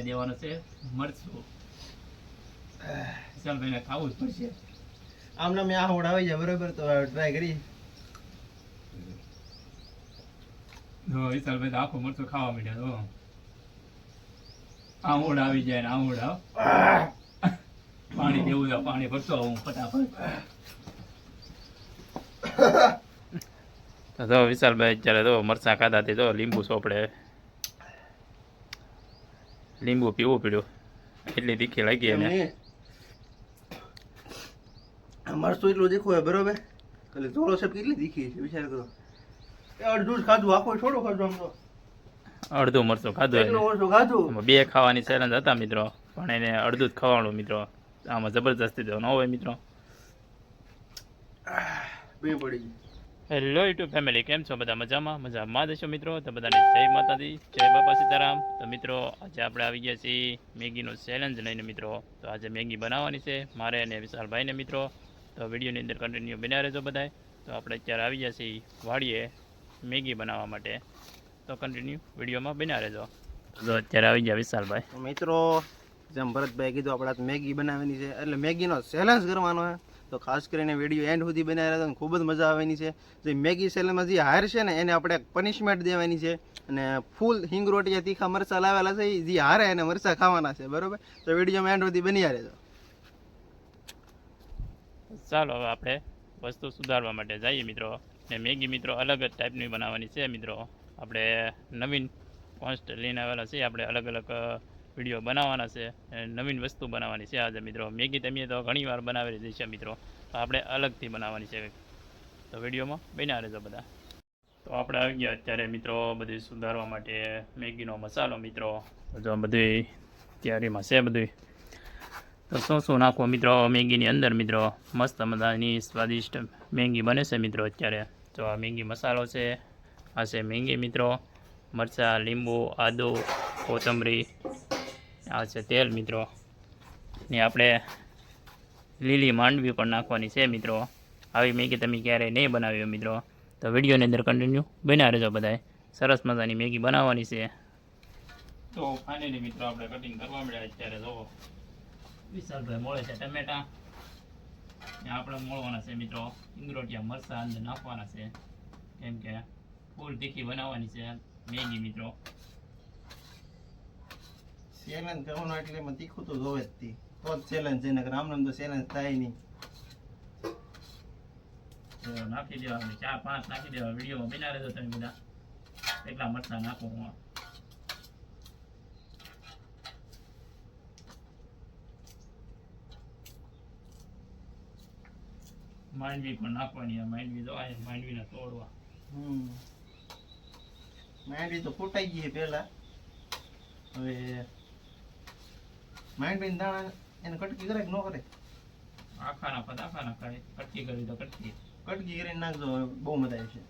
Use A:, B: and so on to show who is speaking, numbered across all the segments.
A: દેવાનું છે મરચું. વિશાલભાઈને ખાવું જ પડશે.
B: આમને મેં આ હોડ આવી જાય બરોબર, તો ટ્રાય કરી.
A: વિશાલભાઈ તો આખું મરચું ખાવા માંડ્યા. તો આમોડ આવી જાય ને આમોડ આવ. પાણી દેવું છે, પાણી ભરતો આવું ફટાફટ. તો વિશાલભાઈ અત્યારે તો મરચાં ખાધાથી તો લીંબુ સોપડે, લીંબુ પીવું પડ્યું, એટલી તીખી લાગી એને.
B: મરચું એટલું તીખું હોય બરોબર, એટલે ધોળો છે કેટલી તીખી છે વિચાર કરો. અડધું જ ખાધું, આખું થોડું ખાધું. આમ તો
A: અડધું મરચું ખાધું
B: એટલું ઓછું ખાધું.
A: બે ખાવાની ચેલેન્જ હતા મિત્રો, પણ એને અડધું જ ખાવાનું મિત્રો. આમાં જબરજસ્તી તો ન હોય મિત્રો.
B: બે પડી ગઈ.
A: હેલો યુટ્યુબ ફેમિલી, કેમ છો બધા? મજામાં મજામાં જશો મિત્રો. તો બધાને જય માતાજી, જય બાપા સીતારામ. તો મિત્રો આજે આપણે આવી ગયા છીએ મેગીનો ચેલેન્જ લઈને મિત્રો. તો આજે મેગી બનાવવાની છે મારે અને વિશાલભાઈને મિત્રો. તો વિડીયોની અંદર કન્ટિન્યુ બન્યા રહેજો બધાય. તો આપણે અત્યારે આવી ગયા છીએ વાડીએ મેગી બનાવવા માટે, તો કન્ટિન્યુ વિડીયોમાં બન્યા રહેજો. તો અત્યારે આવી ગયા વિશાલભાઈ.
B: મિત્રો જેમ ભરતભાઈ કીધું, આપણે મેગી બનાવવાની છે, એટલે મેગીનો ચેલેન્જ કરવાનો છે. તો ખાસ કરીને વિડીયો એન્ડ સુધી બનાવી રહ્યા, ખૂબ જ મજા આવવાની છે. જે મેગી ચેલેન્જમાં જે હાર છે ને એને આપણે પનિશમેન્ટ દેવાની છે, અને ફૂલ હિંગ રોટી તીખા મરચાં લાવેલા છે, જે હારે એને મરચાં ખાવાના છે બરોબર. તો વિડીયોમાં એન્ડ સુધી બની રહેજો.
A: ચાલો હવે આપણે વસ્તુ સુધારવા માટે જઈએ મિત્રો. ને મેગી મિત્રો અલગ જ ટાઈપની બનાવવાની છે મિત્રો. આપણે નવીન કોન્સ્ટ લઈને આવેલા છીએ, આપણે અલગ અલગ વિડીયો બનાવવાના છે, નવીન વસ્તુ બનાવવાની છે આજે મિત્રો. મેગી તમે તો ઘણી વાર બનાવેલી છે મિત્રો, તો આપણે અલગથી બનાવવાની છે. તો વિડીયોમાં બન્યા રહેજો બધા. તો આપણે આવી ગયા અત્યારે મિત્રો બધું સુધારવા માટે મેગીનો મસાલો મિત્રો. જો બધું તૈયારીમાં છે બધું. તો શું નાખવું મિત્રો મેગીની અંદર મિત્રો? મસ્ત મજાની સ્વાદિષ્ટ મેગી બને છે મિત્રો અત્યારે. તો આ મેગી મસાલો છે, આ છે મેગી મિત્રો. મરચાં, લીંબુ, આદુ, કોથમરી, આ છે તેલ મિત્રો. ને આપણે લીલી માંડવી પણ નાખવાની છે મિત્રો. આવી મેગી તમે ક્યારેય નહીં બનાવી મિત્રો, તો વિડીયોની અંદર કન્ટિન્યુ બન્યા રહેજો બધાય. સરસ મજાની મેગી બનાવવાની છે. તો ફાઇનલી મિત્રો આપણે કટિંગ કરવા મળ્યા અત્યારે. જો વિશાલભાઈ મોળે છે ટમેટા, આપણે મોળવાના છે મિત્રો ઇંગરોટિયા મરચાં અંદર નાખવાના છે, કેમ કે ફૂલ તીખી બનાવવાની છે મેગી મિત્રો.
B: ચેલેન્જ કરવાનો એટલે એમાં તીખું તો જોવે જ તી, તો જ ચેલેન્જ છે, નકર આમને તો ચેલેન્જ થાય નહીં.
A: તો નાખી દેવા, 4-5 નાખી દેવા. વિડીયોમાં બના રહેજો તમે બધા, એટલા મરચાં નાખો. હું માંડવી પણ નાખવાની. માંડવી જો આ માંડવીને તોડવા.
B: માંડવી તો ફૂટાઈ ગઈ પેલા. હવે માંડવી દાણા એને કટકી કરે કે ન કરે?
A: આખા નાખાય, કટકી કરવી તો કટકી
B: કરીને નાખજો, બહુ મજા આવશે.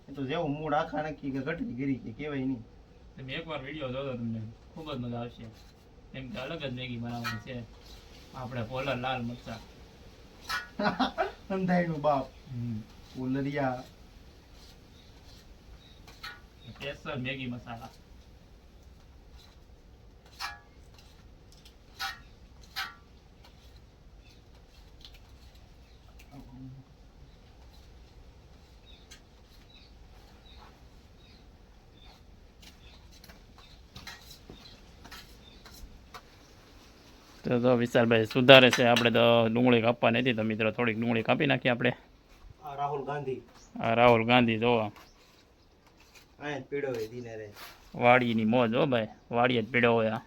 B: એ તો જેવું મૂળ આખા નાખી કે કટકી કરી કે કહેવાય નહીં.
A: તમે એકવાર વિડીયો જોજો, તમને ખૂબ જ મજા આવશે. કેમ કે અલગ જ મેગી બનાવવાની છે આપણે. પોલર લાલ મરચાં,
B: અંધાઈનું બાપ, ઉલરિયા,
A: સ્પેશિયલ મેગી મસાલા. તો વિશાલભાઈ સુધારે છે. આપણે તો ડુંગળી કાપવા નથી, તો મિત્રો થોડીક ડુંગળી કાપી નાખીએ આપણે.
B: રાહુલ ગાંધી,
A: આ રાહુલ ગાંધી જોવા
B: પીડો હોય દીને રે.
A: વાડીની મોજ હો ભાઈ, વાડીએ જ પીડો હોય.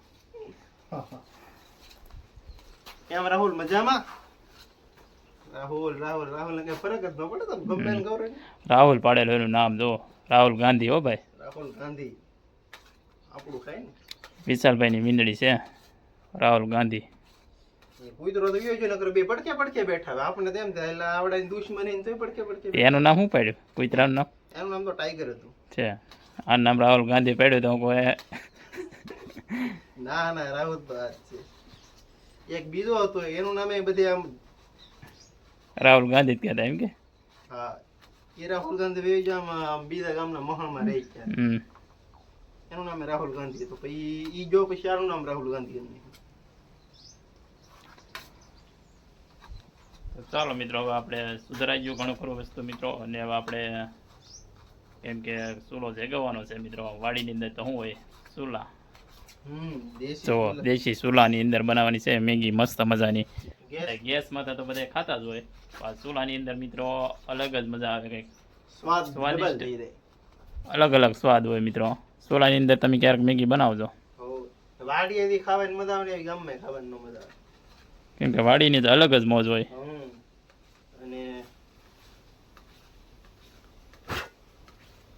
B: કેમ રાહુલ મજામાં? રાહુલ ને કઈ ફરક જ ન પડે. તમે ગમે ને ગૌરવ
A: રાહુલ પાડેલું એનું નામ જો, રાહુલ ગાંધી હો ભાઈ.
B: રાહુલ ગાંધી આપણું ખાય ને.
A: વિશાલભાઈની મીંદડી છે રાહુલ ગાંધી.
B: કુતરો તો ગયો છે, નકર બે પડકે બેઠા. આપણે તેમ થાય એટલે આવડે દુશ્મની તોય પડકે.
A: એનું નામ શું પાડ્યું કુતરાનું નામ?
B: એનું નામ તો ટાઈગર હતું
A: છે. આ નામ રાહુલ ગાંધી પાડ્યું તો કોઈ
B: ના રાહુલ તો આ છે. એક બીજો હતો એનું નામે બધે આમ
A: રાહુલ ગાંધી જ કહેતા એમ કે?
B: હા, એ રાહુલ ગાંધી વેજ આમ બીજા ગામના મહલમાં રહી ગયા. એનું નામ રાહુલ ગાંધી. તો પછી ઈ જો પછી આનું નામ રાહુલ ગાંધી એમ.
A: તો ચાલો મિત્રો, હવે આપણે સુધરાઈ ગયું ઘણું ખરું વસ્તુ મિત્રો. અને હવે આપણે કેમ કે ચૂલો જગાવવાનો છે મિત્રો વાડીની અંદર, તો શું હોય ચૂલા.
B: દેશી
A: જો
B: ચૂલા.
A: દેશી ચૂલાની અંદર બનાવવાની છે મેગી મસ્ત મજાની.
B: ગેસ
A: ગેસમાં તો બધા ખાતા જ હોય, પણ ચૂલાની અંદર મિત્રો અલગ જ મજા આવે, કંઈક
B: સ્વાદ
A: સ્વાદિષ્ટ.
B: ડબલ થઈ જાય.
A: અલગ અલગ સ્વાદ હોય મિત્રો ચૂલાની અંદર. તમે ક્યારેક મેગી બનાવજો,
B: હો વાડીએથી ખાવાની મજા આવે ને એવી ગામમાં ખાવાની ન મજા આવે.
A: કેમ કે વાડીની તો અલગ જ મોજ હોય.
B: અને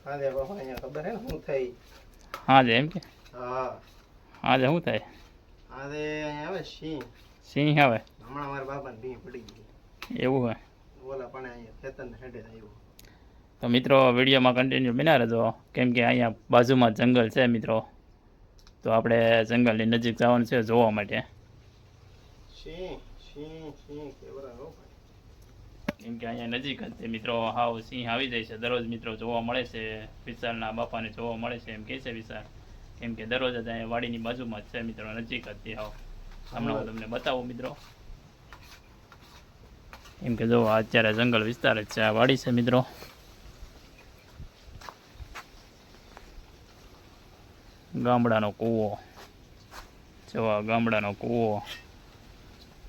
B: હા દે બાપા અહીંયા ખબર હે ને શું થઈ.
A: હા જ એમ કે
B: હા
A: હા જ શું થાય?
B: હા દે અહીંયા આવે સિંહ.
A: સિંહ આવે?
B: હમણાં મારા બાપાને ભીં પડી ગઈ.
A: એવું હોય?
B: ઓલા પણ અહીંયા ખેતરને હેડે આવ્યું.
A: તો મિત્રો વિડીયોમાં કન્ટિન્યુ બન્યા રહેજો, કેમ કે અહીંયા બાજુમાં જંગલ છે મિત્રો. તો આપણે જંગલની નજીક જવાનું છે જોવા માટે.
B: સિંહ સિંહ સિંહ કેવડા હો ભાઈ.
A: કેમ કે અહીંયા નજીક જ છે મિત્રો. હાવ સિંહ આવી જાય છે દરરોજ મિત્રો, જોવા મળે છે. વિશાલના બાપાને જોવા મળે છે એમ કહે છે વિશાલ. કેમ કે દરરોજ જ અહીંયા વાડીની બાજુમાં જ છે મિત્રો, નજીક જ છે હાવ. હમણાં હું તમને બતાવું મિત્રો. કેમ કે જો અત્યારે જંગલ વિસ્તાર જ છે, આ વાડી છે મિત્રો. ગામડાનો કૂવો, જોવા ગામડાનો કૂવો,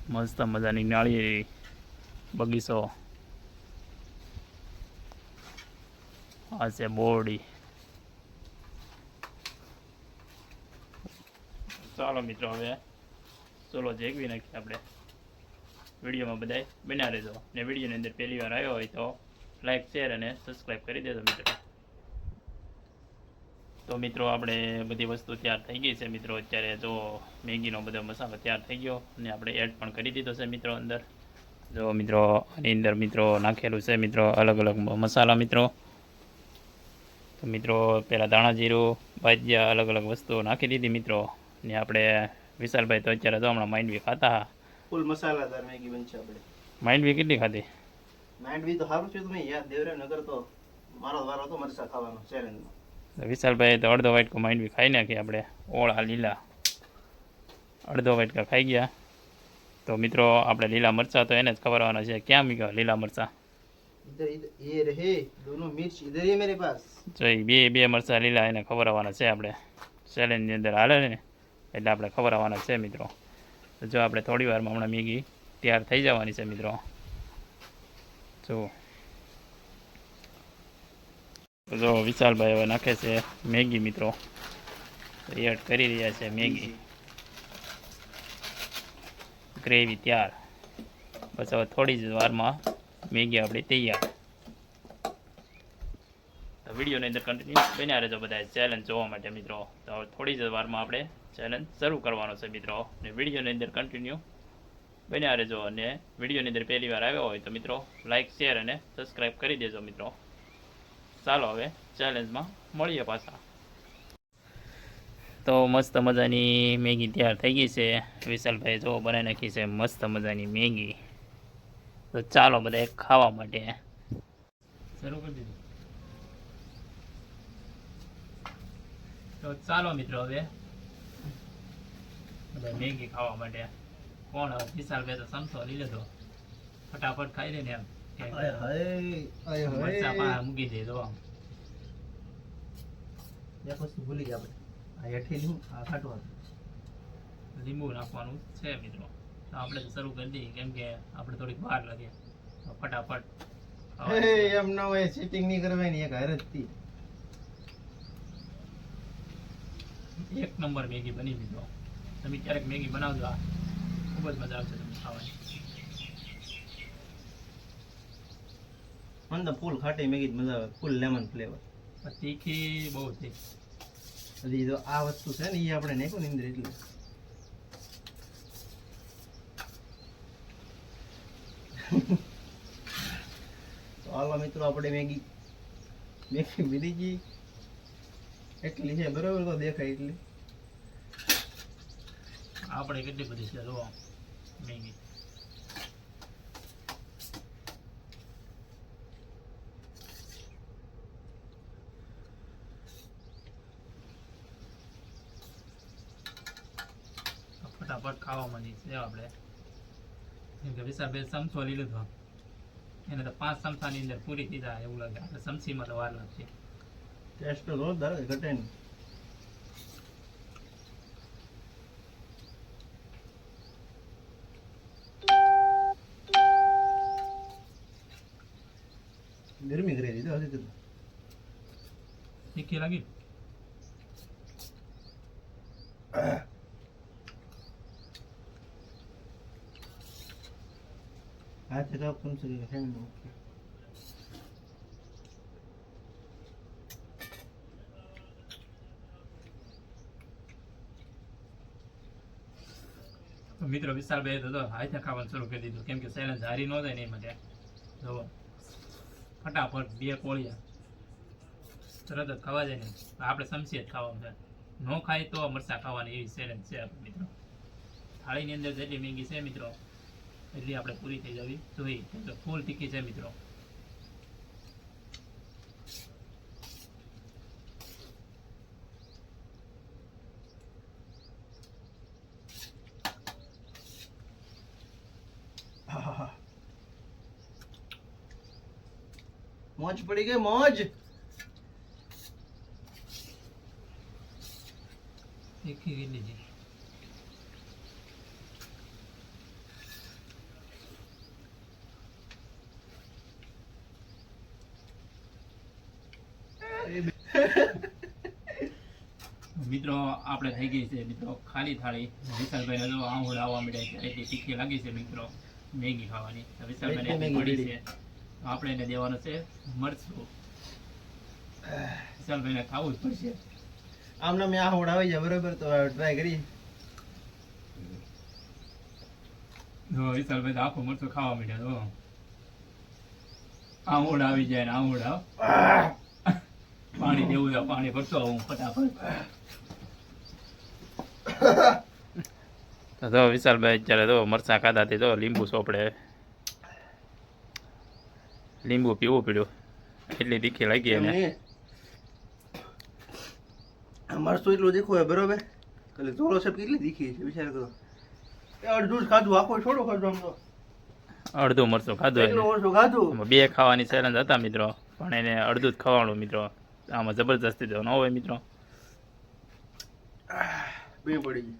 A: મસ્ત મજાની નાળિયેરી બગીચો. આ છે બોરડી. ચાલો મિત્રો, હવે ચલો જેગવી નાખીએ આપણે. વિડીયોમાં બધાય બન્યા રહેજો, ને વિડીયોની અંદર પહેલી વાર આવ્યો હોય તો લાઈક શેર અને સબસ્ક્રાઈબ કરી દેજો મિત્રો. તો મિત્રો આપણે બધી વસ્તુ તૈયાર થઈ ગઈ છે મિત્રો. અત્યારે જો મેગીનો બધો મસાલો તૈયાર થઈ ગયો, અને આપણે એડ પણ કરી દીધો છે મિત્રો અંદર. જો મિત્રો આની અંદર મિત્રો નાખેલું છે મિત્રો અલગ અલગ મસાલા મિત્રો. તો મિત્રો પહેલાં ધાણા જીરું ભાજ્યા અલગ અલગ વસ્તુઓ નાખી દીધી મિત્રો. ને આપણે વિશાલભાઈ તો અત્યારે તો હમણાં માંડવી ખાતા.
B: ફૂલ મસાલાદાર મેગી બનશે આપણે.
A: માંડવી કેટલી ખાધી?
B: માંડવી તો સારું છે, તમે યાદ દેવરે નગર તો મારો વારો તો મરચા ખાવાનો ચેલેન્જમાં.
A: વિશાલભાઈ તો અડધો વાટકો માંડવી ખાઈ નાખી આપણે, ઓળા લીલા અડધો વાટકા ખાઈ ગયા. તો મિત્રો આપણે લીલા મરચાં તો એને જ ખવડાવવાના છે. ક્યાં મૂક્યા લીલા મરચાં?
B: इधर इधर ये रहे दोनों मिर्च इधर ही है मेरे पास.
A: જો એ બે મરચાં લીલા એને ખવડાવવાના છે આપણે. ચેલેન્જની અંદર હાલે ને એટલે આપણે ખવડાવવાના છે મિત્રો. તો જો આપણે થોડી વારમાં હમણાં મેગી તૈયાર થઈ જવાની છે મિત્રો. જો જો વિશાલભાઈ હવે નાખે છે મેગી મિત્રો. એડ કરી રહ્યા છે મેગી. ગ્રેવી તૈયાર. બસ હવે થોડી જ વારમાં મેગી આપણી તૈયાર. તો વિડીયોની અંદર કન્ટિન્યુ બન્યા રહેજો બધા ચેલેન્જ જોવા માટે મિત્રો. તો હવે થોડી જ વારમાં આપણે ચેલેન્જ શરૂ કરવાનો છે મિત્રો. અને વિડીયોની અંદર કન્ટિન્યુ બન્યા રહેજો. અને વિડીયોની અંદર પહેલી વાર આવ્યો હોય તો મિત્રો લાઇક શેર અને સબસ્ક્રાઈબ કરી દેજો મિત્રો. ચાલો હવે ચેલેન્જમાં મળીએ પાછા. તો મસ્ત મજાની મેગી તૈયાર થઈ ગઈ છે. વિશાલભાઈ જો બનાવી નાખી છે મસ્ત મજાની મેગી. તો ચાલો બધા ખાવા માટે શરૂ કરી દીધું. તો ચાલો મિત્રો હવે બધા મેગી ખાવા માટે. કોણ હવે? વિશાલભાઈ તો સમસો લઈ લીધો, ફટાફટ ખાઈ દે ને એમ. મરચા પાછા મૂકી દે. જો
B: એક વસ્તુ ભૂલી ગયા આપણે. આ હેઠી આ ખાટું
A: લીંબુ નાખવાનું છે મિત્રો. તો આપણે તો શરૂ કરી દઈએ, કેમ કે આપણે થોડીક વાર લાગે. તો ફટાફટ
B: એમ ના હોય, સીટિંગ નહીં કરવાની, એક હારે જ થી.
A: એક નંબર મેગી બની મિત્રો. તમે ક્યારેક મેગી બનાવજો, આ ખૂબ જ મજા આવશે તમને ખાવાની.
B: મને તો ફૂલ ખાટી મેગી જ મજા આવે, ફૂલ લેમન ફ્લેવર.
A: તીખી બહુ તીખી.
B: હજી જો આ વસ્તુ છે ને એ આપણે નાખ્યું ને અંદર એટલે તો હાલો મિત્રો આપણે મેગી બીજી ગઈ એટલી છે બરોબર, તો દેખાય એટલી.
A: આપણે કેટલી બધી છે જો મેગી. ફટાફટ ખાવા માંડી છે આપણે. કેમ કે વિશાલભાઈ ચમચો લઈ લીધો, એને તો 5 ચમચાની અંદર પૂરી થઈ જાય એવું લાગે. આપણે ચમચીમાં તો વાર લાગશે.
B: ટેસ્ટ તો જોરદાર છે, ઘટે નહીં. ગરમી કરી દીધો હજી તો.
A: તીખી લાગી?
B: હાથે ખાવ કમ સે કમ હેન્ડ ઓકે.
A: તો મિત્રો વિશાલભાઈ તો હાથે ખાવાનું શરૂ કરી દીધું, કેમ કે ચેલેન્જ હારી ન જાય ને એ માટે. જુઓ ફટાફટ 2 કોળિયા તરત જ ખાવા જાય ને. આપણે ચમચી જ ખાવાનું છે, ન ખાય તો મરચાં ખાવાની એવી ચેલેન્જ છે આપણે મિત્રો. થાળીની અંદર જેટલી મેગી છે મિત્રો એટલી આપણે પૂરી થઈ જવી જોઈએ, કેમ કે ફૂલ તીખી છે મિત્રો.
B: મોજ પડી ગઈ, મોજ.
A: તીખી કેટલી છે? મિત્રો આપણે થઈ ગઈ છે મિત્રો ખાલી થાળી. વિશાલભાઈ જો આંગળ આવવા માંડ્યા છે, એટલી તીખી લાગી છે મિત્રો મેગી ખાવાની. વિશાલભાઈ ને પડી છે, આપણે એને દેવાનું છે મરચું. વિશાલભાઈ ને ખાવું જ પડશે.
B: આમને મેં આવડ આવી જાય બરોબર, તો ટ્રાય કરી.
A: વિશાલભાઈ તો આખું મરચું ખાવા માંડ્યા. તો આંગળ આવી જાય ને આંગળ આવ પાણી દેવું છે, પાણી ભરતો આવું ફટાફટ. તો વિશાલભાઈ અત્યારે તો મરચાં ખાધાથી તો લીંબુ સોપડે, લીંબુ પીવું પડ્યું, એટલી તીખી લાગી એને.
B: મરચું એટલું તીખું હોય બરોબર, એટલે જોરો સાહેબ કેટલી તીખી છે વિચાર કરો. એ અડધું જ ખાધું, આખો છોડો ખાધું. આમ તો
A: અડધું મરચું ખાધું
B: એટલું મરચું ખાધું.
A: એને. 2 ખાવાની ચેલેન્જ હતા મિત્રો, પણ એને અડધું જ ખવાનું મિત્રો. આમાં જબરજસ્તી તો ન હોય મિત્રો.
B: બે પડી ગઈ.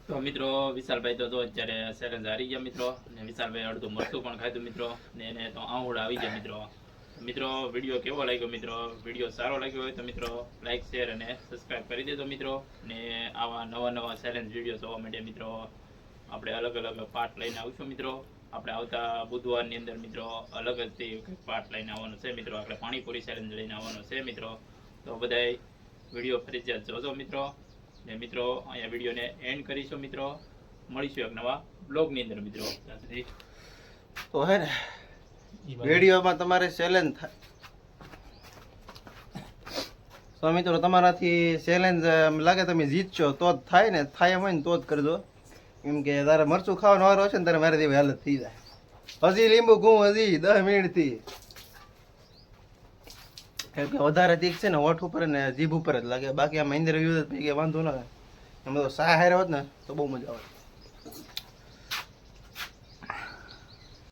A: તો મિત્રો વિશાલભાઈ તો અત્યારે ચેલેન્જ હારી ગયા મિત્રો, ને વિશાલભાઈ અડધું મરચું પણ ખાધું મિત્રો, ને એને તો આંવળ આવી ગયા મિત્રો. મિત્રો વિડીયો કેવો લાગ્યો મિત્રો? વિડીયો સારો લાગ્યો હોય તો મિત્રો લાઈક શેર અને સબસ્ક્રાઈબ કરી દેજો મિત્રો. ને આવા નવા ચેલેન્જ વિડીયો જોવા માટે મિત્રો આપણે અલગ અલગ પાર્ટ લઈને આવશું મિત્રો. આપણે આવતા બુધવારની અંદર મિત્રો અલગ જ પાર્ટ લઈને આવવાનો છે મિત્રો. આપણે પાણીપુરી ચેલેન્જ લઈને આવવાનો છે મિત્રો. તો બધાય વિડીયો ફરજિયાત જોજો મિત્રો. ને મિત્રો અહીંયા વિડીયોને એન્ડ કરીશું મિત્રો. મળીશું એક નવા બ્લોગની અંદર મિત્રો. ત્યાં સુધી
B: તો હે ને વિડીયોમાં તમારે ચેલેન્જ થાય તો મિત્રો તમારાથી ચેલેન્જ લાગે તમે જીતશો તો જ થાય ને, થાય એમ હોય ને તો જ કરજો. કેમ કે તારે મરચું ખાવાનો વારો હશે ને તારે મારે જેવી હાલત થઈ જાય. હજી લીંબુ ગું હજી 10 મિનિટથી. કેમ કે વધારે તીખ છે ને હોઠ ઉપર ને જીભ ઉપર જ લાગે, બાકી આમાં અંદર વ્યૂ કે વાંધો ના આવે. એમાં તો સા હારે હોત ને તો બહુ મજા આવે.